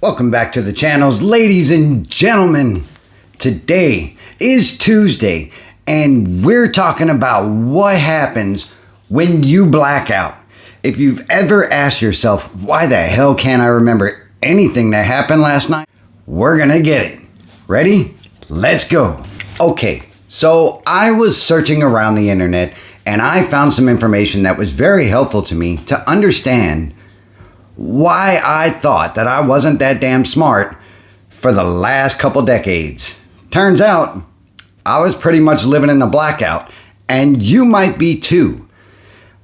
Welcome back to the channels, ladies and gentlemen. Today is Tuesday, and we're talking about what happens when you black out. If you've ever asked yourself, why the hell can't I remember anything that happened last night? We're gonna get it. Ready? Let's go. Okay, so I was searching around the internet and I found some information that was very helpful to me to understand why I thought that I wasn't that damn smart for the last couple decades. Turns out I was pretty much living in the blackout, and you might be too.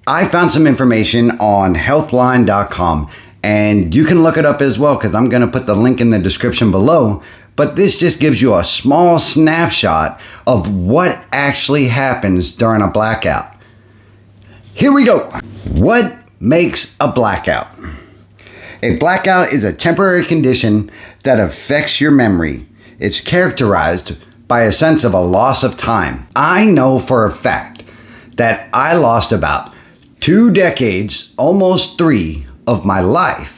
I found some information on healthline.com, and you can look it up as well because I'm going to put the link in the description below. But this just gives you a small snapshot of what actually happens during a blackout. Here we go. What makes a blackout? A blackout is a temporary condition that affects your memory. It's characterized by a sense of a loss of time. I know for a fact that I lost about 2 decades, almost 3, of my life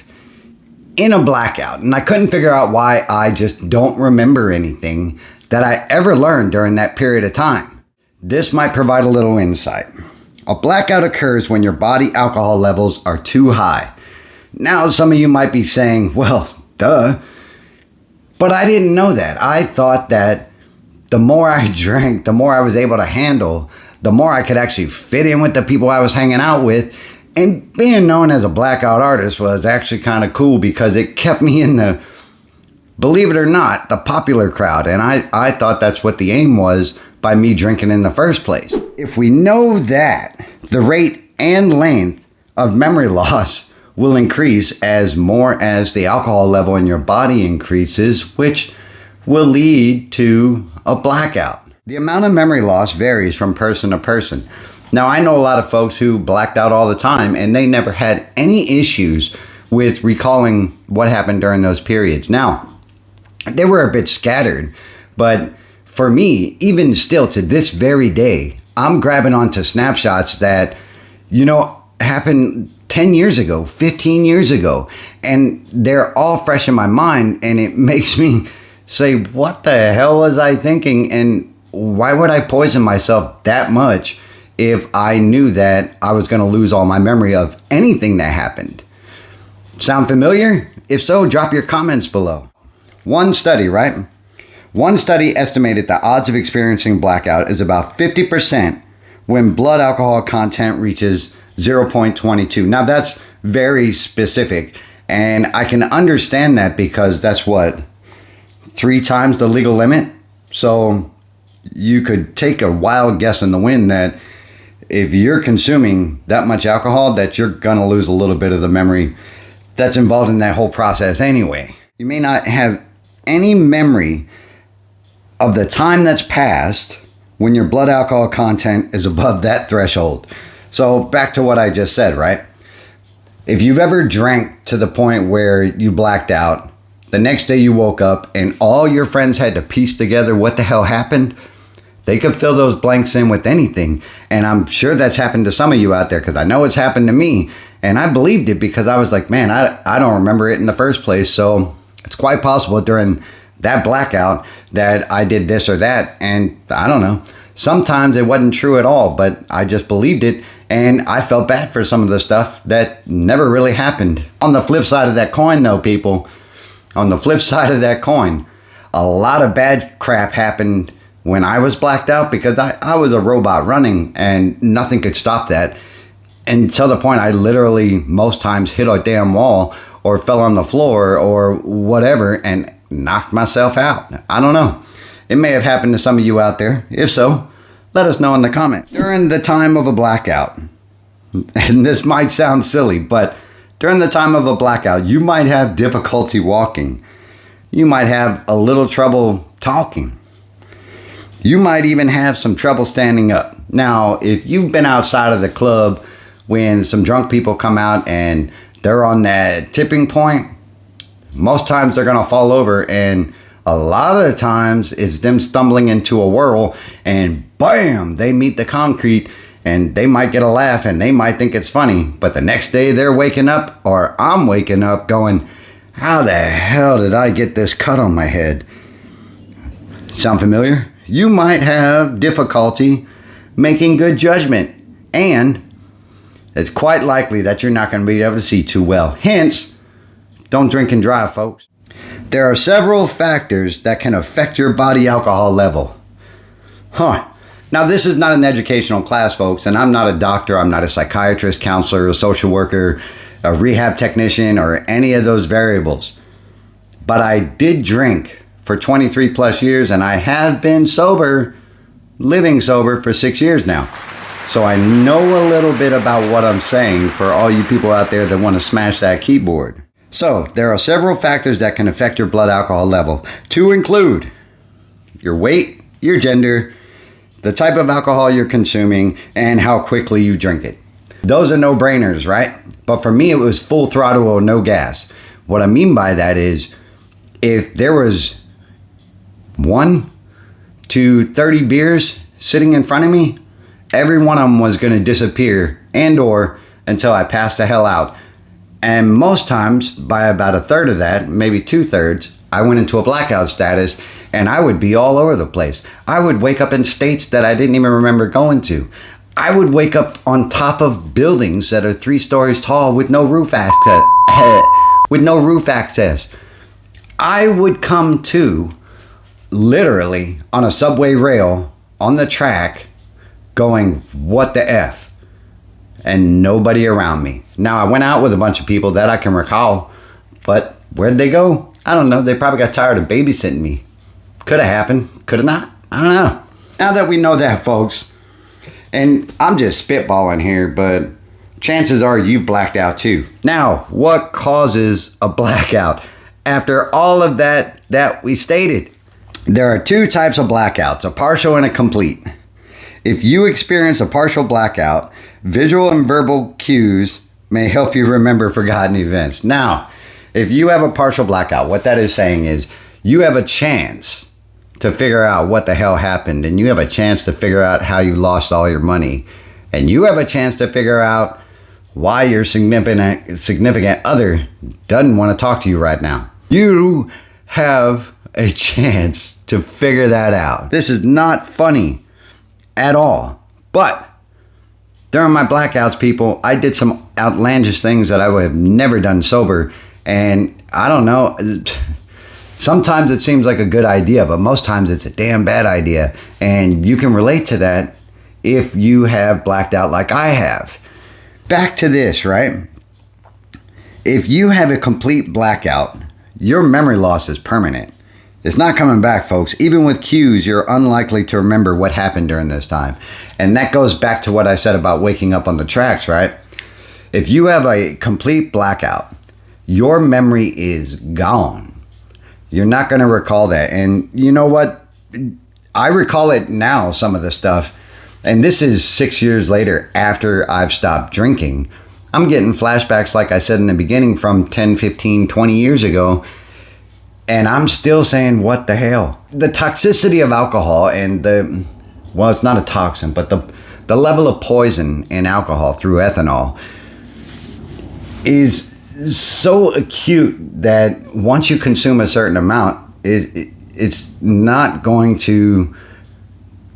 in a blackout. And I couldn't figure out why. I just don't remember anything that I ever learned during that period of time. This might provide a little insight. A blackout occurs when your body alcohol levels are too high. Now, some of you might be saying, well, duh. But I didn't know that. I thought that the more I drank, the more I was able to handle, the more I could actually fit in with the people I was hanging out with. And being known as a blackout artist was actually kind of cool because it kept me in the, believe it or not, the popular crowd. And I thought that's what the aim was by me drinking in the first place. If we know that, the rate and length of memory loss will increase as more as the alcohol level in your body increases, which will lead to a blackout. The amount of memory loss varies from person to person. Now, I know a lot of folks who blacked out all the time and they never had any issues with recalling what happened during those periods. Now, they were a bit scattered, but for me, even still to this very day, I'm grabbing onto snapshots that, happened 10 years ago, 15 years ago, and they're all fresh in my mind, and it makes me say, what the hell was I thinking, and why would I poison myself that much if I knew that I was going to lose all my memory of anything that happened? Sound familiar? If so, drop your comments below. One study estimated the odds of experiencing blackout is about 50% when blood alcohol content reaches 0.22. Now that's very specific, and I can understand that because that's what, 3 times the legal limit. So you could take a wild guess in the wind that if you're consuming that much alcohol, that you're gonna lose a little bit of the memory that's involved in that whole process anyway. You may not have any memory of the time that's passed when your blood alcohol content is above that threshold. So back to what I just said, right? If you've ever drank to the point where you blacked out, the next day you woke up and all your friends had to piece together what the hell happened, they could fill those blanks in with anything. And I'm sure that's happened to some of you out there because I know it's happened to me. And I believed it because I was like, man, I don't remember it in the first place. So it's quite possible during that blackout that I did this or that. And I don't know. Sometimes it wasn't true at all, but I just believed it. And I felt bad for some of the stuff that never really happened. On the flip side of that coin, though, people, on the flip side of that coin, a lot of bad crap happened when I was blacked out because I was a robot running and nothing could stop that. Until the point I literally most times hit a damn wall or fell on the floor or whatever and knocked myself out. I don't know. It may have happened to some of you out there. If so, let us know in the comments. During the time of a blackout, and this might sound silly, but during the time of a blackout, you might have difficulty walking. You might have a little trouble talking. You might even have some trouble standing up. Now, if you've been outside of the club when some drunk people come out and they're on that tipping point, most times they're gonna fall over, and a lot of the times it's them stumbling into a whirl and bam, they meet the concrete and they might get a laugh and they might think it's funny, but the next day they're waking up, or I'm waking up going, how the hell did I get this cut on my head? Sound familiar? You might have difficulty making good judgment, and it's quite likely that you're not going to be able to see too well. Hence, don't drink and drive, folks. There are several factors that can affect your body alcohol level. Now, this is not an educational class, folks, and I'm not a doctor, I'm not a psychiatrist, counselor, a social worker, a rehab technician, or any of those variables. But I did drink for 23 plus years, and I have been sober, living sober for 6 years now. So I know a little bit about what I'm saying for all you people out there that want to smash that keyboard. So there are several factors that can affect your blood alcohol level, to include your weight, your gender, the type of alcohol you're consuming, and how quickly you drink it. Those are no-brainers, right? But for me, it was full throttle or no gas. What I mean by that is, if there was 1 to 30 beers sitting in front of me, every one of them was going to disappear and/or until I passed the hell out. And most times, by about a third of that, maybe 2/3, I went into a blackout status, and I would be all over the place. I would wake up in states that I didn't even remember going to. I would wake up on top of buildings that are 3 stories tall with no roof access. I would come to literally on a subway rail on the track going, what the F? And nobody around me. Now, I went out with a bunch of people that I can recall, but where'd they go? I don't know. They probably got tired of babysitting me. Could have happened. Could have not. I don't know. Now that we know that, folks, and I'm just spitballing here, but chances are you've blacked out too. Now, what causes a blackout? After all of that we stated, there are 2 types of blackouts, a partial and a complete. If you experience a partial blackout, visual and verbal cues may help you remember forgotten events. Now, if you have a partial blackout, what that is saying is you have a chance to figure out what the hell happened, and you have a chance to figure out how you lost all your money, and you have a chance to figure out why your significant other doesn't want to talk to you right now. You have a chance to figure that out. This is not funny at all, but during my blackouts, people, I did some outlandish things that I would have never done sober, and I don't know, sometimes it seems like a good idea, but most times it's a damn bad idea, and you can relate to that if you have blacked out like I have. Back to this, right? If you have a complete blackout, your memory loss is permanent. It's not coming back, folks. Even with cues, you're unlikely to remember what happened during this time. And that goes back to what I said about waking up on the tracks, right? If you have a complete blackout, your memory is gone. You're not going to recall that. And you know what? I recall it now, some of the stuff. And this is 6 years later after I've stopped drinking. I'm getting flashbacks, like I said in the beginning, from 10, 15, 20 years ago. And I'm still saying, what the hell? The toxicity of alcohol and well, it's not a toxin, but the level of poison in alcohol through ethanol is so acute that once you consume a certain amount, it's not going to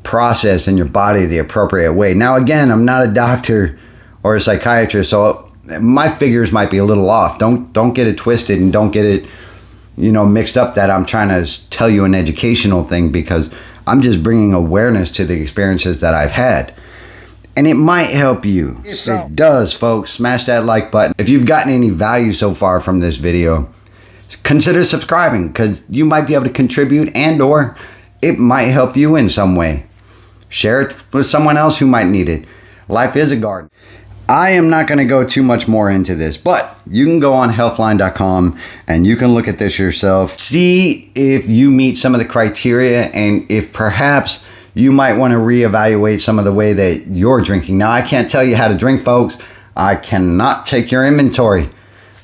process in your body the appropriate way. Now, again, I'm not a doctor or a psychiatrist, so my figures might be a little off. Don't get it twisted, and don't get it mixed up that I'm trying to tell you an educational thing, because I'm just bringing awareness to the experiences that I've had. And it might help you. If it does, folks, smash that like button. If you've gotten any value so far from this video, consider subscribing, because you might be able to contribute, and/or it might help you in some way. Share it with someone else who might need it. Life is a garden. I am not going to go too much more into this, but you can go on healthline.com and you can look at this yourself. See if you meet some of the criteria, and if perhaps you might want to reevaluate some of the way that you're drinking. Now, I can't tell you how to drink, folks. I cannot take your inventory.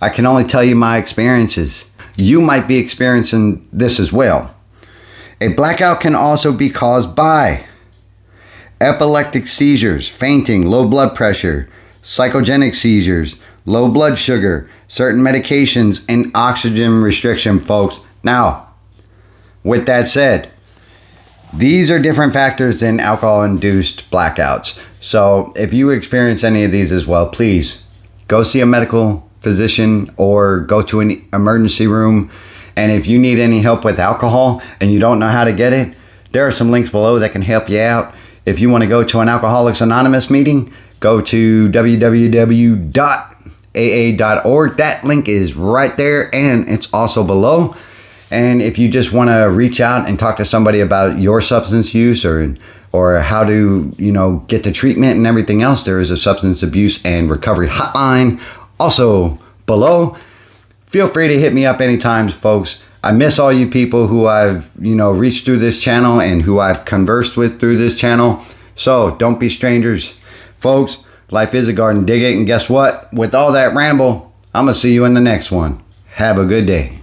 I can only tell you my experiences. You might be experiencing this as well. A blackout can also be caused by epileptic seizures, fainting, low blood pressure, psychogenic seizures, low blood sugar, certain medications, and oxygen restriction, folks. Now, with that said, these are different factors than alcohol-induced blackouts. So if you experience any of these as well, please go see a medical physician or go to an emergency room. And if you need any help with alcohol and you don't know how to get it, there are some links below that can help you out. If you want to go to an Alcoholics Anonymous meeting, go to www.aa.org. That link is right there, and it's also below. And if you just want to reach out and talk to somebody about your substance use or how to, get the treatment and everything else, there is a substance abuse and recovery hotline also below. Feel free to hit me up anytime, folks. I miss all you people who I've, reached through this channel and who I've conversed with through this channel. So don't be strangers. Folks, life is a garden. Dig it. And guess what? With all that ramble, I'm going to see you in the next one. Have a good day.